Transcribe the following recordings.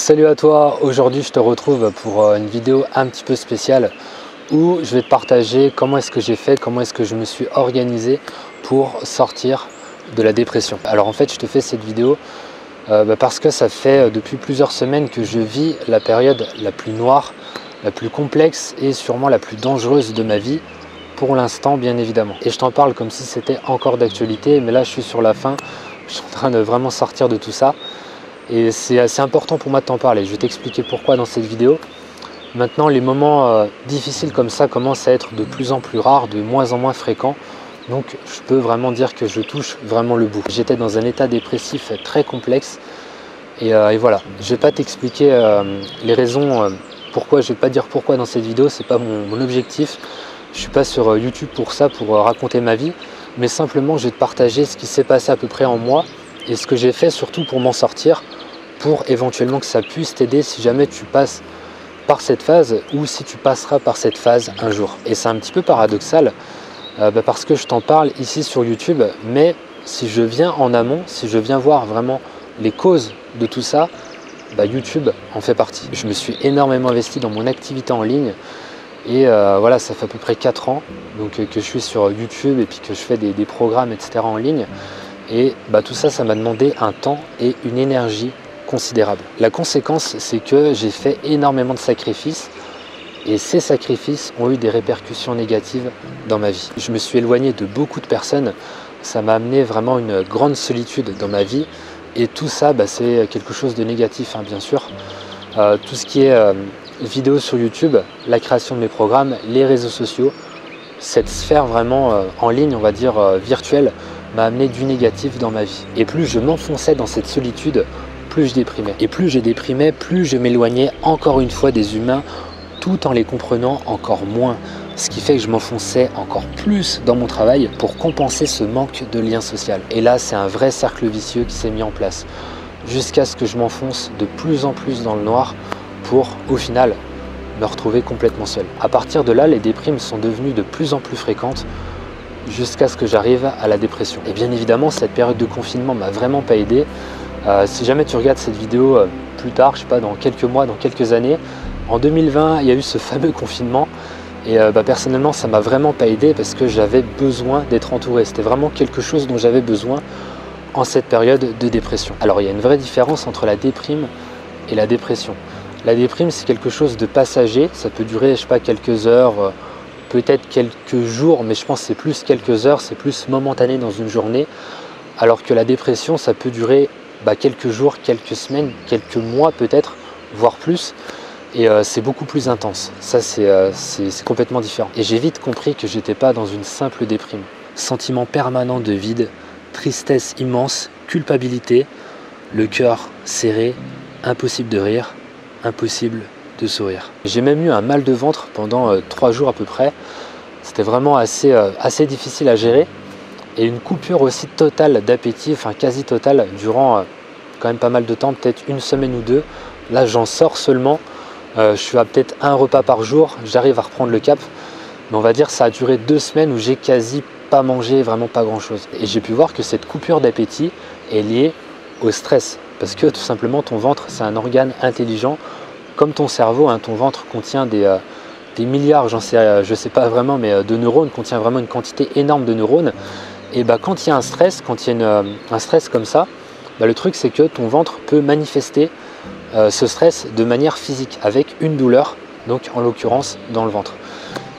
Salut à toi, aujourd'hui je te retrouve pour une vidéo un petit peu spéciale où je vais te partager comment est-ce que j'ai fait, comment est-ce que je me suis organisé pour sortir de la dépression. Alors en fait je te fais cette vidéo parce que ça fait depuis plusieurs semaines que je vis la période la plus noire, la plus complexe et sûrement la plus dangereuse de ma vie pour l'instant bien évidemment. Et je t'en parle comme si c'était encore d'actualité, mais là je suis sur la fin, je suis en train de vraiment sortir de tout ça. Et c'est assez important pour moi de t'en parler. Je vais t'expliquer pourquoi dans cette vidéo. Maintenant, les moments difficiles comme ça commencent à être de plus en plus rares, de moins en moins fréquents. Donc, je peux vraiment dire que je touche vraiment le bout. J'étais dans un état dépressif très complexe. Et voilà, je ne vais pas t'expliquer les raisons pourquoi. Je ne vais pas dire pourquoi dans cette vidéo. Ce n'est pas mon objectif. Je ne suis pas sur YouTube pour ça, pour raconter ma vie. Mais simplement, je vais te partager ce qui s'est passé à peu près en moi et ce que j'ai fait surtout pour m'en sortir, pour éventuellement que ça puisse t'aider si jamais tu passes par cette phase ou si tu passeras par cette phase un jour. Et c'est un petit peu paradoxal parce que je t'en parle ici sur YouTube, mais si je viens en amont, si je viens voir vraiment les causes de tout ça, YouTube en fait partie. Je me suis énormément investi dans mon activité en ligne et voilà, ça fait à peu près 4 ans donc, que je suis sur YouTube et puis que je fais des programmes etc. en ligne. Et tout ça, ça m'a demandé un temps et une énergie considérable. La conséquence, c'est que j'ai fait énormément de sacrifices et ces sacrifices ont eu des répercussions négatives dans ma vie. Je me suis éloigné de beaucoup de personnes, ça m'a amené vraiment une grande solitude dans ma vie et tout ça, c'est quelque chose de négatif, bien sûr. Tout ce qui est vidéo sur YouTube, la création de mes programmes, les réseaux sociaux, cette sphère vraiment en ligne, on va dire virtuelle, m'a amené du négatif dans ma vie. Et plus je m'enfonçais dans cette solitude, plus je déprimais. Et plus je déprimais, plus je m'éloignais encore une fois des humains, tout en les comprenant encore moins. Ce qui fait que je m'enfonçais encore plus dans mon travail pour compenser ce manque de lien social. Et là, c'est un vrai cercle vicieux qui s'est mis en place, jusqu'à ce que je m'enfonce de plus en plus dans le noir pour, au final, me retrouver complètement seul. À partir de là, les déprimes sont devenues de plus en plus fréquentes, jusqu'à ce que j'arrive à la dépression. Et bien évidemment, cette période de confinement m'a vraiment pas aidé. Si jamais tu regardes cette vidéo plus tard, je sais pas, dans quelques mois, dans quelques années, en 2020, il y a eu ce fameux confinement et personnellement, ça m'a vraiment pas aidé parce que j'avais besoin d'être entouré. C'était vraiment quelque chose dont j'avais besoin en cette période de dépression. Alors, il y a une vraie différence entre la déprime et la dépression. La déprime, c'est quelque chose de passager. Ça peut durer, je sais pas, quelques heures, peut-être quelques jours, mais je pense que c'est plus quelques heures, c'est plus momentané dans une journée, alors que la dépression, ça peut durer quelques jours, quelques semaines, quelques mois peut-être, voire plus, et c'est beaucoup plus intense. Ça, c'est complètement différent. Et j'ai vite compris que j'étais pas dans une simple déprime. Sentiment permanent de vide, tristesse immense, culpabilité, le cœur serré, impossible de rire, impossible de sourire. J'ai même eu un mal de ventre pendant 3 jours à peu près. C'était vraiment assez difficile à gérer. Et une coupure aussi totale d'appétit, enfin quasi totale, durant quand même pas mal de temps, peut-être une semaine ou deux. Là j'en sors seulement. Je suis à peut-être un repas par jour, j'arrive à reprendre le cap. Mais on va dire que ça a duré 2 semaines où j'ai quasi pas mangé, vraiment pas grand chose. Et j'ai pu voir que cette coupure d'appétit est liée au stress. Parce que tout simplement ton ventre, c'est un organe intelligent. Comme ton cerveau, ton ventre contient des milliards, je sais pas vraiment, mais de neurones, contient vraiment une quantité énorme de neurones. Et quand il y a un stress, quand il y a un stress comme ça, le truc c'est que ton ventre peut manifester ce stress de manière physique, avec une douleur, donc en l'occurrence dans le ventre.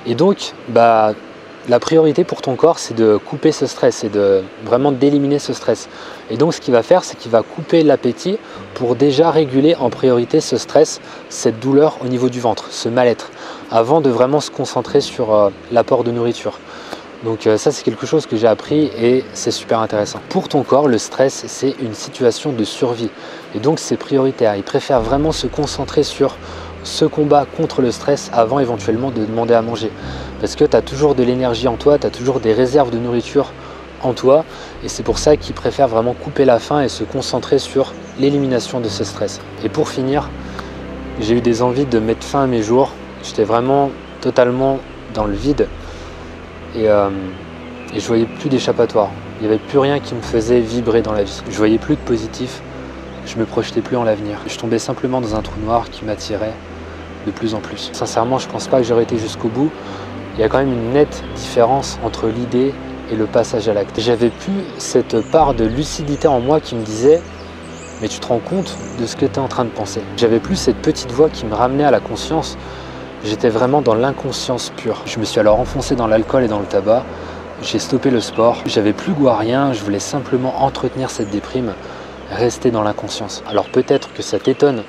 Et donc, la priorité pour ton corps, c'est de couper ce stress, c'est de vraiment d'éliminer ce stress. Et donc, ce qu'il va faire, c'est qu'il va couper l'appétit pour déjà réguler en priorité ce stress, cette douleur au niveau du ventre, ce mal-être, avant de vraiment se concentrer sur l'apport de nourriture. Donc ça, c'est quelque chose que j'ai appris et c'est super intéressant. Pour ton corps, le stress, c'est une situation de survie. Et donc, c'est prioritaire. Il préfère vraiment se concentrer sur ce combat contre le stress avant éventuellement de demander à manger. Parce que tu as toujours de l'énergie en toi, tu as toujours des réserves de nourriture en toi. Et c'est pour ça qu'il préfère vraiment couper la faim et se concentrer sur l'élimination de ce stress. Et pour finir, j'ai eu des envies de mettre fin à mes jours. J'étais vraiment totalement dans le vide. Et je voyais plus d'échappatoire. Il n'y avait plus rien qui me faisait vibrer dans la vie. Je voyais plus de positif. je me projetais plus en l'avenir. Je tombais simplement dans un trou noir qui m'attirait de plus en plus. Sincèrement, je pense pas que j'aurais été jusqu'au bout. Il y a quand même une nette différence entre l'idée et le passage à l'acte. J'avais plus cette part de lucidité en moi qui me disait « mais tu te rends compte de ce que tu es en train de penser ». J'avais plus cette petite voix qui me ramenait à la conscience. J'étais vraiment dans l'inconscience pure. Je me suis alors enfoncé dans l'alcool et dans le tabac. J'ai stoppé le sport. J'avais plus goût à rien. Je voulais simplement entretenir cette déprime, rester dans l'inconscience. Alors peut-être que ça t'étonne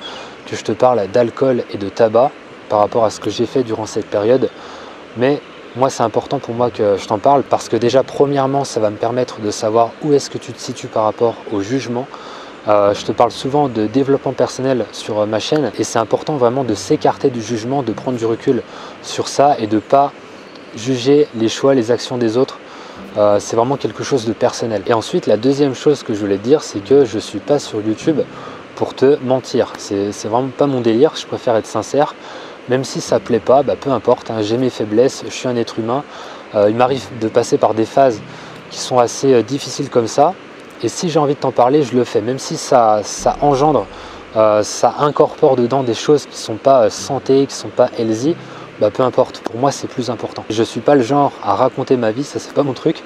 que je te parle d'alcool et de tabac par rapport à ce que j'ai fait durant cette période. Mais moi, c'est important pour moi que je t'en parle parce que déjà, premièrement, ça va me permettre de savoir où est-ce que tu te situes par rapport au jugement. Je te parle souvent de développement personnel sur ma chaîne et c'est important vraiment de s'écarter du jugement, de prendre du recul sur ça et de ne pas juger les choix, les actions des autres. C'est vraiment quelque chose de personnel. Et ensuite, la deuxième chose que je voulais te dire, c'est que je ne suis pas sur YouTube pour te mentir. C'est vraiment pas mon délire, je préfère être sincère. Même si ça ne plaît pas, peu importe, hein, j'ai mes faiblesses, je suis un être humain. Il m'arrive de passer par des phases qui sont assez difficiles comme ça. Et si j'ai envie de t'en parler, je le fais. Même si ça engendre, ça incorpore dedans des choses qui ne sont pas santé, qui ne sont pas healthy, peu importe. Pour moi, c'est plus important. Je ne suis pas le genre à raconter ma vie, ça c'est pas mon truc.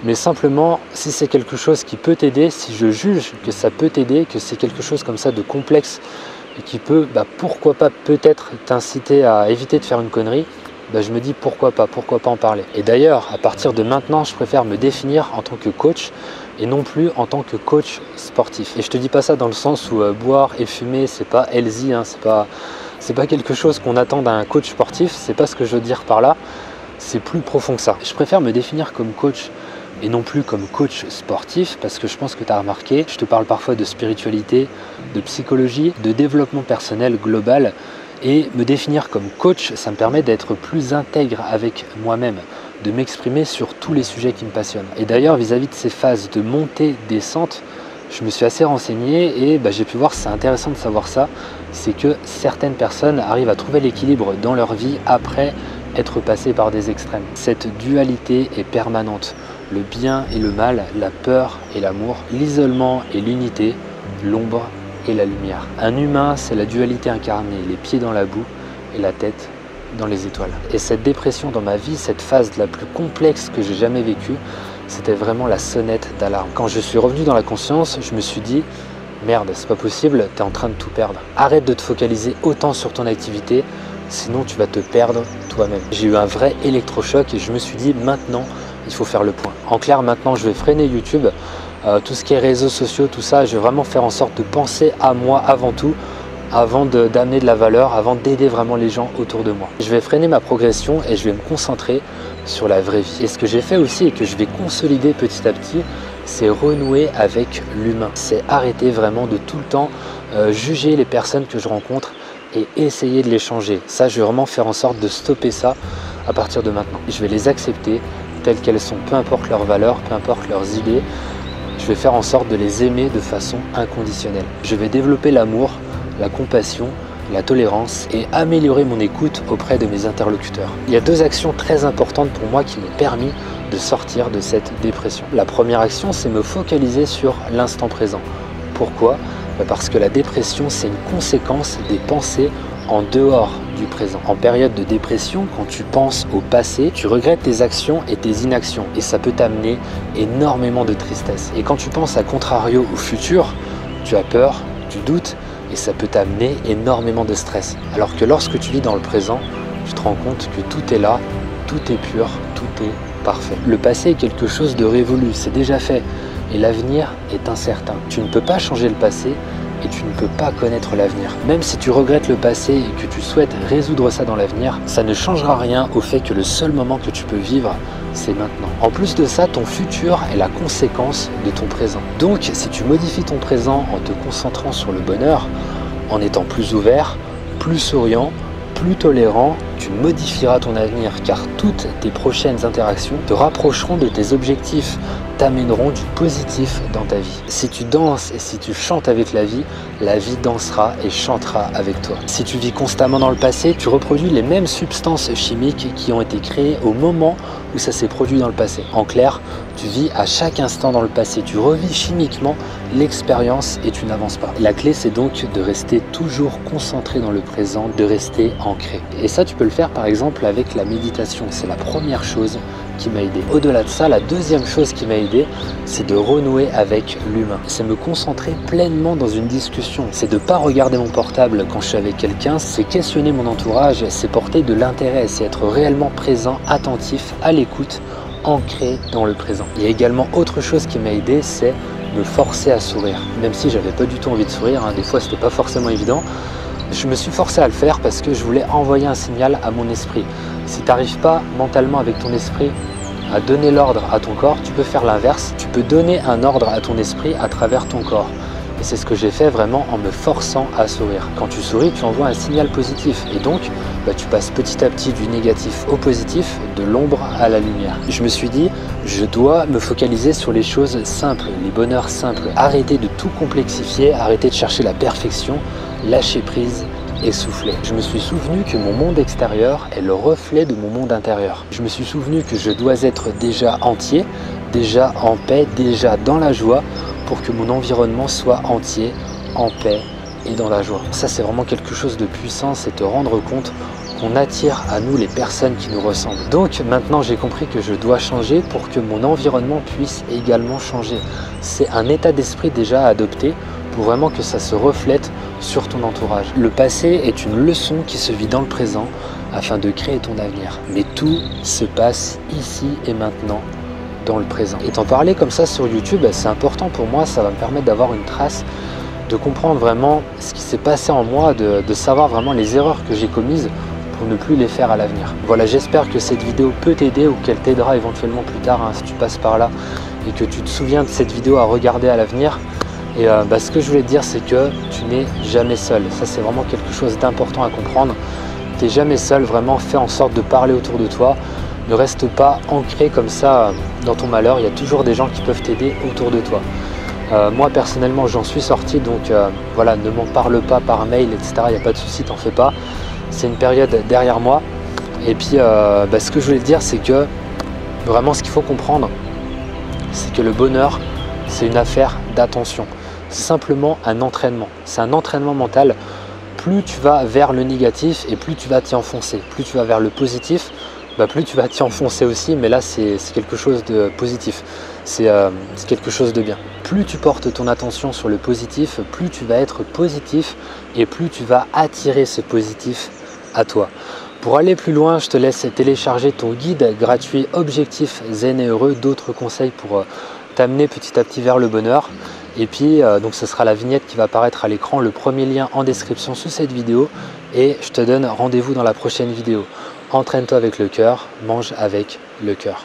Mais simplement, si c'est quelque chose qui peut t'aider, si je juge que ça peut t'aider, que c'est quelque chose comme ça de complexe et qui peut, pourquoi pas peut-être t'inciter à éviter de faire une connerie, je me dis pourquoi pas en parler. Et d'ailleurs, à partir de maintenant, je préfère me définir en tant que coach et non plus en tant que coach sportif. Et je te dis pas ça dans le sens où boire et fumer, c'est pas healthy, hein, c'est pas quelque chose qu'on attend d'un coach sportif, c'est pas ce que je veux dire par là, c'est plus profond que ça. Je préfère me définir comme coach et non plus comme coach sportif parce que je pense que tu as remarqué, je te parle parfois de spiritualité, de psychologie, de développement personnel global. Et me définir comme coach, ça me permet d'être plus intègre avec moi-même, de m'exprimer sur tous les sujets qui me passionnent. Et d'ailleurs, vis-à-vis de ces phases de montée-descente, je me suis assez renseigné et j'ai pu voir, c'est intéressant de savoir ça, c'est que certaines personnes arrivent à trouver l'équilibre dans leur vie après être passées par des extrêmes. Cette dualité est permanente, le bien et le mal, la peur et l'amour, l'isolement et l'unité, l'ombre et la lumière. Un humain, c'est la dualité incarnée, les pieds dans la boue et la tête dans les étoiles. Et cette dépression dans ma vie, cette phase la plus complexe que j'ai jamais vécue, c'était vraiment la sonnette d'alarme. Quand je suis revenu dans la conscience, je me suis dit merde, c'est pas possible, t'es en train de tout perdre. Arrête de te focaliser autant sur ton activité, sinon tu vas te perdre toi-même. J'ai eu un vrai électrochoc et je me suis dit maintenant, il faut faire le point. En clair, maintenant je vais freiner YouTube. Tout ce qui est réseaux sociaux, tout ça, je vais vraiment faire en sorte de penser à moi avant tout, avant d'amener de la valeur, avant d'aider vraiment les gens autour de moi. Je vais freiner ma progression et je vais me concentrer sur la vraie vie. Et ce que j'ai fait aussi et que je vais consolider petit à petit, c'est renouer avec l'humain. C'est arrêter vraiment de tout le temps juger les personnes que je rencontre et essayer de les changer. Ça, je vais vraiment faire en sorte de stopper ça à partir de maintenant. Je vais les accepter telles qu'elles sont, peu importe leurs valeurs, peu importe leurs idées. Je vais faire en sorte de les aimer de façon inconditionnelle. Je vais développer l'amour, la compassion, la tolérance et améliorer mon écoute auprès de mes interlocuteurs. Il y a deux actions très importantes pour moi qui m'ont permis de sortir de cette dépression. La première action, c'est me focaliser sur l'instant présent. Pourquoi ? Parce que la dépression, c'est une conséquence des pensées en dehors du présent. En période de dépression, quand tu penses au passé, tu regrettes tes actions et tes inactions et ça peut t'amener énormément de tristesse. Et quand tu penses à contrario au futur, tu as peur, tu doutes et ça peut t'amener énormément de stress. Alors que lorsque tu vis dans le présent, tu te rends compte que tout est là, tout est pur, tout est parfait. Le passé est quelque chose de révolu, c'est déjà fait et l'avenir est incertain. Tu ne peux pas changer le passé et tu ne peux pas connaître l'avenir. Même si tu regrettes le passé et que tu souhaites résoudre ça dans l'avenir, ça ne changera rien au fait que le seul moment que tu peux vivre, c'est maintenant. En plus de ça, ton futur est la conséquence de ton présent. Donc, si tu modifies ton présent en te concentrant sur le bonheur, en étant plus ouvert, plus souriant, plus tolérant, tu modifieras ton avenir, car toutes tes prochaines interactions te rapprocheront de tes objectifs, t'amèneront du positif dans ta vie. Si tu danses et si tu chantes avec la vie dansera et chantera avec toi. Si tu vis constamment dans le passé, tu reproduis les mêmes substances chimiques qui ont été créées au moment où ça s'est produit dans le passé. En clair, tu vis à chaque instant dans le passé, tu revis chimiquement l'expérience et tu n'avances pas. La clé, c'est donc de rester toujours concentré dans le présent, de rester ancré. Et ça, tu peux le faire par exemple avec la méditation. C'est la première chose qui m'a aidé. Au-delà de ça, la deuxième chose qui m'a aidé, c'est de renouer avec l'humain. C'est me concentrer pleinement dans une discussion. C'est de ne pas regarder mon portable quand je suis avec quelqu'un, c'est questionner mon entourage, c'est porter de l'intérêt, c'est être réellement présent, attentif, à l'écoute, ancré dans le présent. Il y a également autre chose qui m'a aidé, c'est me forcer à sourire. Même si j'avais pas du tout envie de sourire, des fois c'était pas forcément évident, je me suis forcé à le faire parce que je voulais envoyer un signal à mon esprit. Si tu n'arrives pas mentalement avec ton esprit à donner l'ordre à ton corps, tu peux faire l'inverse. Tu peux donner un ordre à ton esprit à travers ton corps. Et c'est ce que j'ai fait vraiment en me forçant à sourire. Quand tu souris, tu envoies un signal positif. Et donc, tu passes petit à petit du négatif au positif, de l'ombre à la lumière. Je me suis dit, je dois me focaliser sur les choses simples, les bonheurs simples. Arrêter de tout complexifier, arrêter de chercher la perfection, lâcher prise et souffler. Je me suis souvenu que mon monde extérieur est le reflet de mon monde intérieur. Je me suis souvenu que je dois être déjà entier, déjà en paix, déjà dans la joie pour que mon environnement soit entier, en paix et dans la joie. Ça, c'est vraiment quelque chose de puissant, c'est te rendre compte qu'on attire à nous les personnes qui nous ressemblent. Donc maintenant, j'ai compris que je dois changer pour que mon environnement puisse également changer. C'est un état d'esprit déjà à adopter pour vraiment que ça se reflète sur ton entourage. Le passé est une leçon qui se vit dans le présent afin de créer ton avenir. Mais tout se passe ici et maintenant, dans le présent. Et t'en parler comme ça sur YouTube, c'est important pour moi, ça va me permettre d'avoir une trace, de comprendre vraiment ce qui s'est passé en moi, de savoir vraiment les erreurs que j'ai commises pour ne plus les faire à l'avenir. Voilà, j'espère que cette vidéo peut t'aider ou qu'elle t'aidera éventuellement plus tard si tu passes par là et que tu te souviens de cette vidéo à regarder à l'avenir. Et ce que je voulais te dire, c'est que tu n'es jamais seul. Ça, c'est vraiment quelque chose d'important à comprendre. Tu n'es jamais seul, vraiment fais en sorte de parler autour de toi. Ne reste pas ancré comme ça dans ton malheur. Il y a toujours des gens qui peuvent t'aider autour de toi. Moi, personnellement, j'en suis sorti, donc voilà, ne m'en parle pas par mail, etc. Il n'y a pas de souci, t'en fais pas. C'est une période derrière moi. Et puis, ce que je voulais te dire, c'est que vraiment, ce qu'il faut comprendre, c'est que le bonheur, c'est une affaire d'attention. C'est simplement un entraînement. C'est un entraînement mental. Plus tu vas vers le négatif et plus tu vas t'y enfoncer. Plus tu vas vers le positif, plus tu vas t'y enfoncer aussi. Mais là, c'est quelque chose de positif. C'est quelque chose de bien. Plus tu portes ton attention sur le positif, plus tu vas être positif et plus tu vas attirer ce positif à toi. Pour aller plus loin, je te laisse télécharger ton guide gratuit Objectif Zen et Heureux, d'autres conseils pour t'amener petit à petit vers le bonheur. Et puis donc ce sera la vignette qui va apparaître à l'écran, le premier lien en description sous cette vidéo, et je te donne rendez-vous dans la prochaine vidéo. Entraîne-toi avec le cœur, mange avec le cœur.